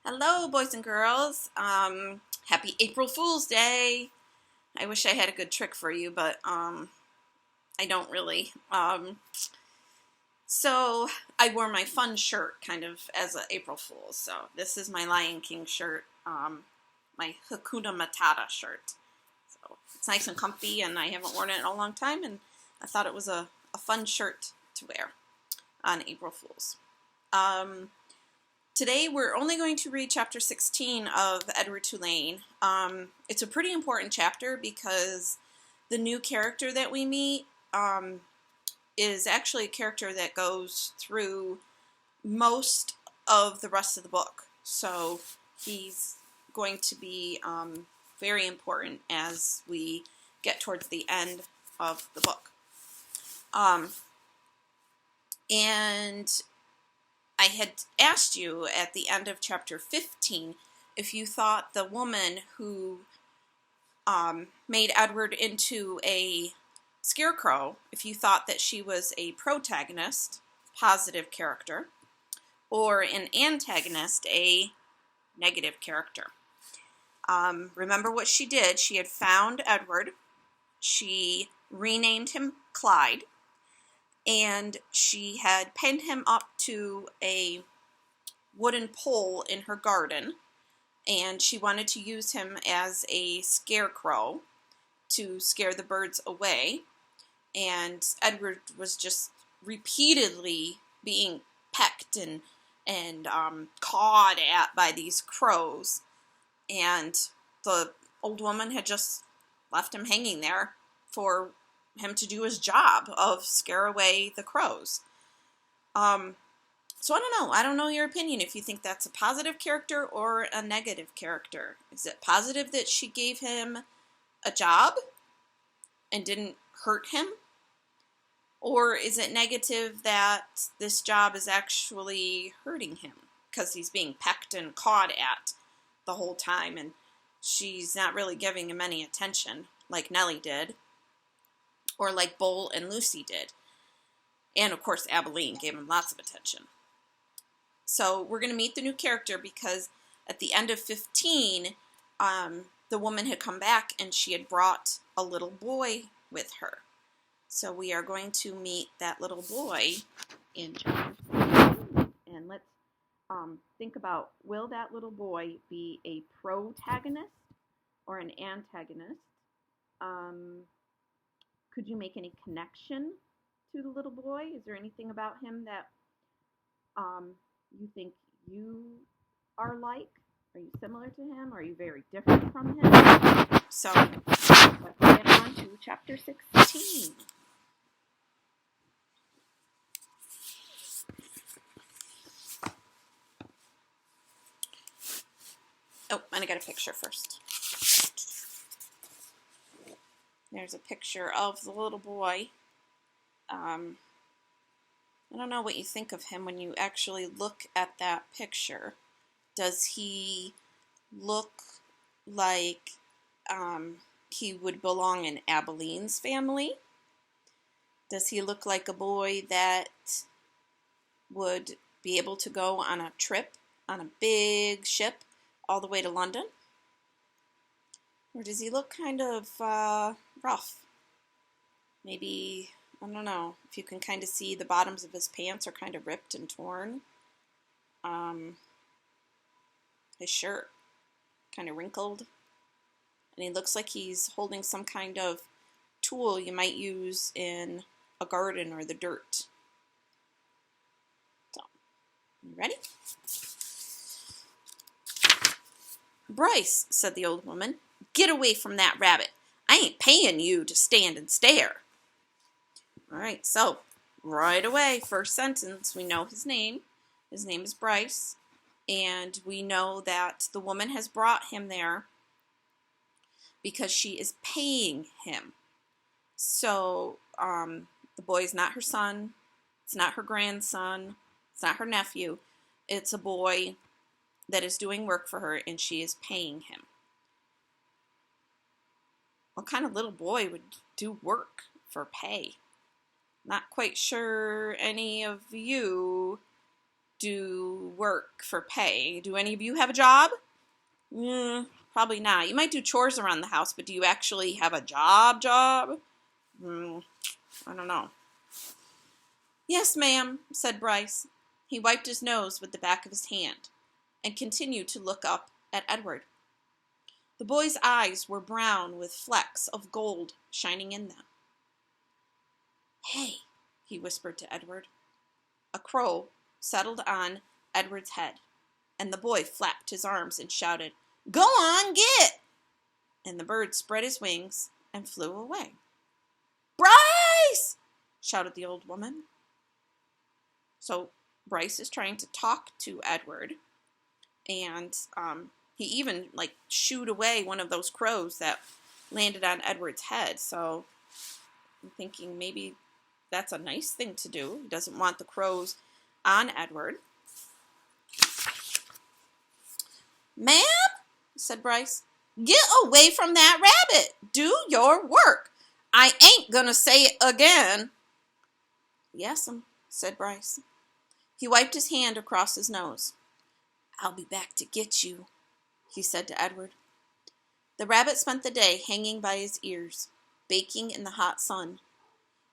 Hello, boys and girls. Happy April Fool's Day. I wish I had a good trick for you, but I don't really. So I wore my fun shirt kind of as an April Fool's. So this is my Lion King shirt, my Hakuna Matata shirt. So it's nice and comfy, and I haven't worn it in a long time, and I thought it was a fun shirt to wear on April Fool's. Today we're only going to read chapter 16 of Edward Tulane. It's a pretty important chapter because the new character that we meet is actually a character that goes through most of the rest of the book. So he's going to be very important as we get towards the end of the book. And I had asked you at the end of chapter 15 if you thought the woman who made Edward into a scarecrow, if you thought that she was a protagonist, positive character, or an antagonist, a negative character. Remember what she did. She had found Edward. She renamed him Clyde. And she had pinned him up to a wooden pole in her garden, and she wanted to use him as a scarecrow to scare the birds away. And Edward was just repeatedly being pecked and cawed at by these crows, and the old woman had just left him hanging there for him to do his job of scare away the crows. So I don't know. I don't know your opinion if you think that's a positive character or a negative character. Is it positive that she gave him a job and didn't hurt him? Or is it negative that this job is actually hurting him because he's being pecked and cawed at the whole time and she's not really giving him any attention like Nellie did? Or like Bull and Lucy did. And, of course, Abilene gave him lots of attention. So we're going to meet the new character because at the end of 15, the woman had come back and she had brought a little boy with her. So we are going to meet that little boy in chapter 15. And let's think about, will that little boy be a protagonist or an antagonist? Could you make any connection to the little boy? Is there anything about him that you think you are like? Are you similar to him? Are you very different from him? So let's get on to chapter 16. Oh, and I got a picture first. There's a picture of the little boy. I don't know what you think of him when you actually look at that picture. Does he look like he would belong in Abilene's family? Does he look like a boy that would be able to go on a trip on a big ship all the way to London? Or does he look kind of rough? Maybe, I don't know, if you can kind of see the bottoms of his pants are kind of ripped and torn. His shirt kind of wrinkled. And he looks like he's holding some kind of tool you might use in a garden or the dirt. So, you ready? "Bryce," said the old woman, "get away from that rabbit. I ain't paying you to stand and stare." All right, so right away, first sentence, we know his name. His name is Bryce. And we know that the woman has brought him there because she is paying him. So the boy is not her son. It's not her grandson. It's not her nephew. It's a boy that is doing work for her, and she is paying him. What kind of little boy would do work for pay? Not quite sure any of you do work for pay. Do any of you have a job? Probably not. You might do chores around the house, but do you actually have a job? I don't know. Yes, ma'am, said Bryce. He wiped his nose with the back of his hand and continued to look up at Edward. The boy's eyes were brown with flecks of gold shining in them. Hey, he whispered to Edward. A crow settled on Edward's head, and the boy flapped his arms and shouted, Go on, get! And the bird spread his wings and flew away. Bryce! Shouted the old woman. So Bryce is trying to talk to Edward, and he even shooed away one of those crows that landed on Edward's head. So I'm thinking maybe that's a nice thing to do. He doesn't want the crows on Edward. Ma'am, said Bryce, get away from that rabbit. Do your work. I ain't gonna say it again. Yes'm, said Bryce. He wiped his hand across his nose. I'll be back to get you, he said to Edward. The rabbit spent the day hanging by his ears, baking in the hot sun,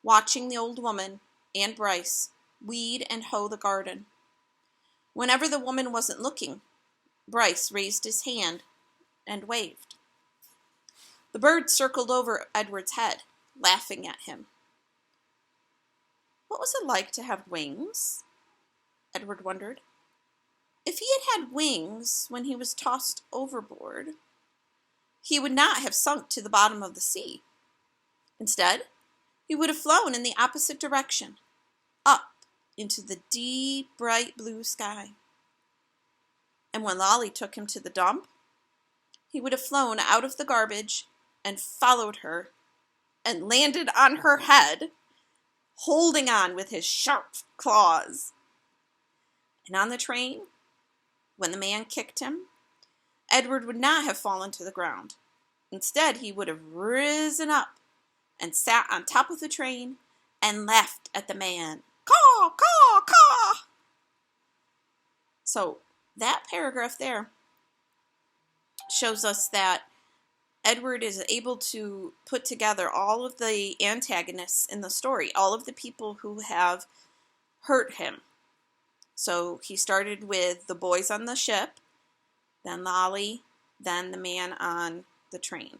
watching the old woman and Bryce weed and hoe the garden. Whenever the woman wasn't looking, Bryce raised his hand and waved. The bird circled over Edward's head, laughing at him. What was it like to have wings? Edward wondered. If he had had wings when he was tossed overboard, he would not have sunk to the bottom of the sea. Instead, he would have flown in the opposite direction, up into the deep, bright blue sky. And when Lolly took him to the dump, he would have flown out of the garbage and followed her and landed on her head, holding on with his sharp claws. And on the train, when the man kicked him, Edward would not have fallen to the ground. Instead, he would have risen up and sat on top of the train and laughed at the man. Caw, caw, caw! So that paragraph there shows us that Edward is able to put together all of the antagonists in the story, all of the people who have hurt him. So he started with the boys on the ship, then Lolly, then the man on the train.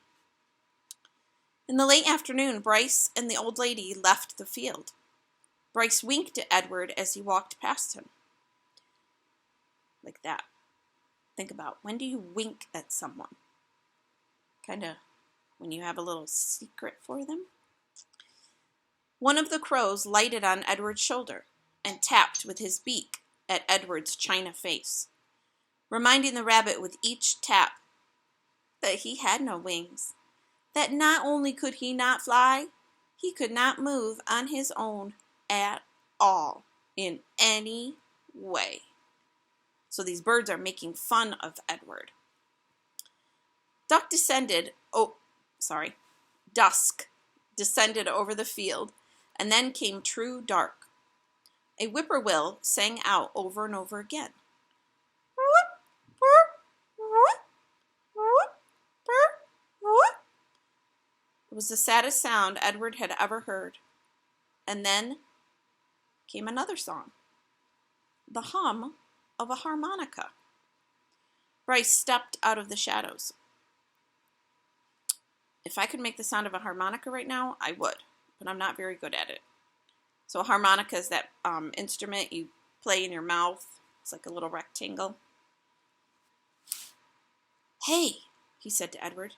In the late afternoon, Bryce and the old lady left the field. Bryce winked at Edward as he walked past him. Like that. Think about, when do you wink at someone? Kind of when you have a little secret for them. One of the crows lighted on Edward's shoulder and tapped with his beak at Edward's china face, reminding the rabbit with each tap that he had no wings, that not only could he not fly, he could not move on his own at all, in any way. So these birds are making fun of Edward. Dusk descended over the field, and then came true dark. A whippoorwill sang out over and over again. It was the saddest sound Edward had ever heard. And then came another song, the hum of a harmonica. Bryce stepped out of the shadows. If I could make the sound of a harmonica right now, I would, but I'm not very good at it. So a harmonica is that instrument you play in your mouth. It's like a little rectangle. Hey, he said to Edward.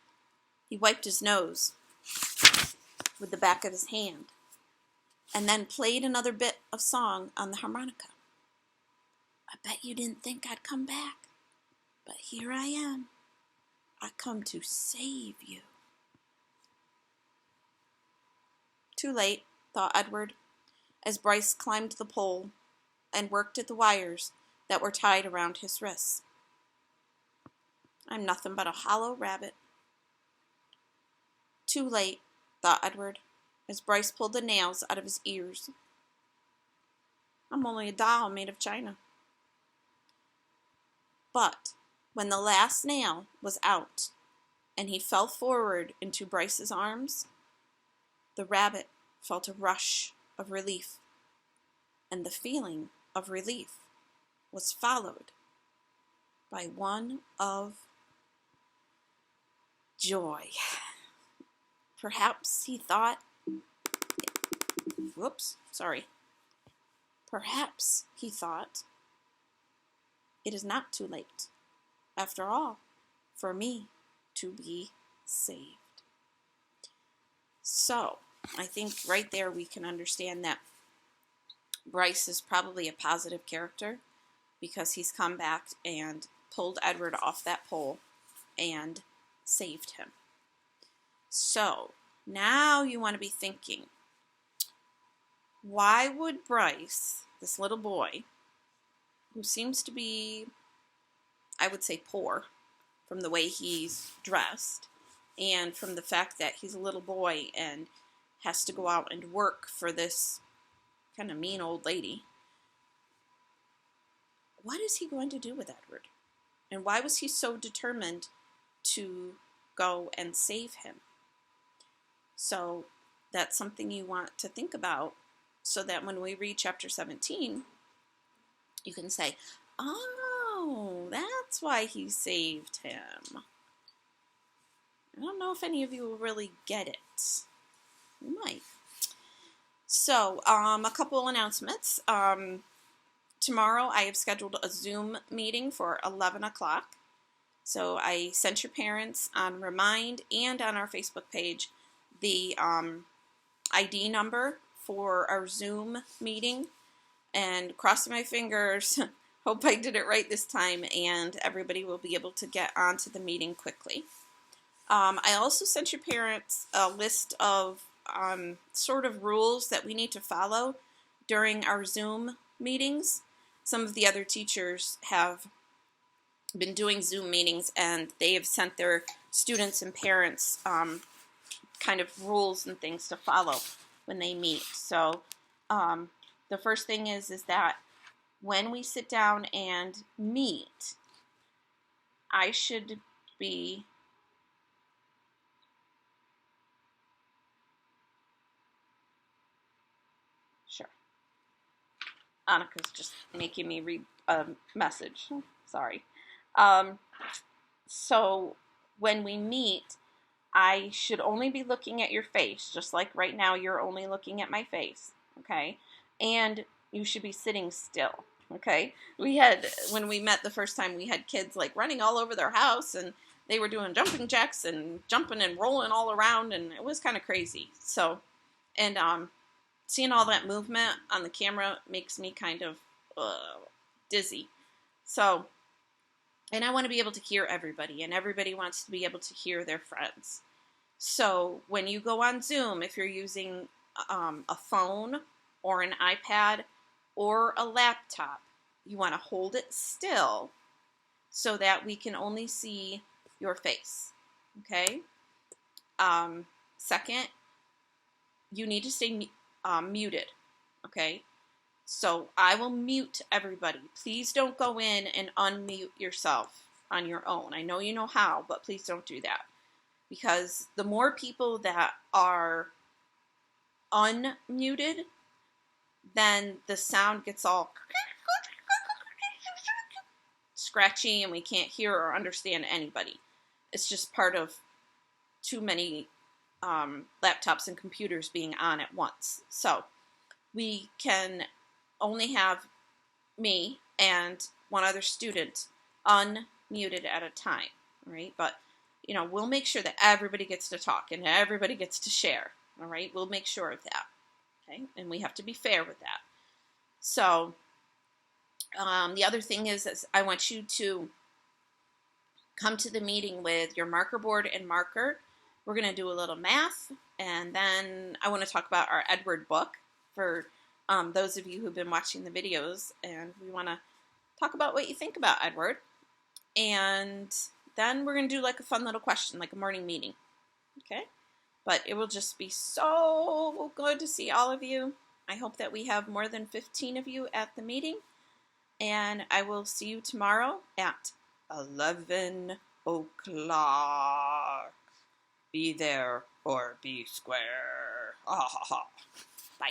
He wiped his nose with the back of his hand and then played another bit of song on the harmonica. I bet you didn't think I'd come back, but here I am. I come to save you. Too late, thought Edward, as Bryce climbed the pole and worked at the wires that were tied around his wrists. I'm nothing but a hollow rabbit. Too late, thought Edward, as Bryce pulled the nails out of his ears. I'm only a doll made of china. But when the last nail was out and he fell forward into Bryce's arms, the rabbit felt a rush of relief, and the feeling of relief was followed by one of joy. Perhaps he thought, perhaps he thought, it is not too late, after all, for me to be saved. So, I think right there we can understand that Bryce is probably a positive character because he's come back and pulled Edward off that pole and saved him. So, now you want to be thinking, why would Bryce, this little boy, who seems to be, I would say, poor from the way he's dressed and from the fact that he's a little boy and has to go out and work for this kind of mean old lady, what is he going to do with Edward? And why was he so determined to go and save him? So that's something you want to think about so that when we read chapter 17, you can say, oh, that's why he saved him. I don't know if any of you will really get it. You might. So, a couple announcements. Tomorrow I have scheduled a Zoom meeting for 11 o'clock. So I sent your parents on Remind and on our Facebook page the ID number for our Zoom meeting. And crossing my fingers, hope I did it right this time, and everybody will be able to get onto the meeting quickly. I also sent your parents a list of sort of rules that we need to follow during our Zoom meetings. Some of the other teachers have been doing Zoom meetings, and they have sent their students and parents kind of rules and things to follow when they meet. So the first thing is that when we sit down and meet, I should be sure. Annika's just making me read a message. Sorry. So when we meet, I should only be looking at your face, just like right now you're only looking at my face, okay? And you should be sitting still, okay? When we met the first time, we had kids like running all over their house, and they were doing jumping jacks and jumping and rolling all around, and it was kind of crazy. So, and seeing all that movement on the camera makes me kind of dizzy. So, and I want to be able to hear everybody, and everybody wants to be able to hear their friends. So when you go on Zoom, if you're using a phone or an iPad or a laptop, you want to hold it still so that we can only see your face, okay? Second, you need to stay muted, okay? So I will mute everybody. Please don't go in and unmute yourself on your own. I know you know how, but please don't do that. Because the more people that are unmuted, then the sound gets all scratchy and we can't hear or understand anybody. It's just part of too many laptops and computers being on at once. So we can only have me and one other student unmuted at a time, right? But, you know, we'll make sure that everybody gets to talk and everybody gets to share, all right? We'll make sure of that, okay? And we have to be fair with that. So the other thing is I want you to come to the meeting with your marker board and marker. We're going to do a little math, and then I want to talk about our Edward book for those of you who've been watching the videos, and we want to talk about what you think about Edward. And then we're going to do like a fun little question, like a morning meeting, okay? But it will just be so good to see all of you. I hope that we have more than 15 of you at the meeting, and I will see you tomorrow at 11 o'clock. Be there or be square. Ha ha ha. Bye.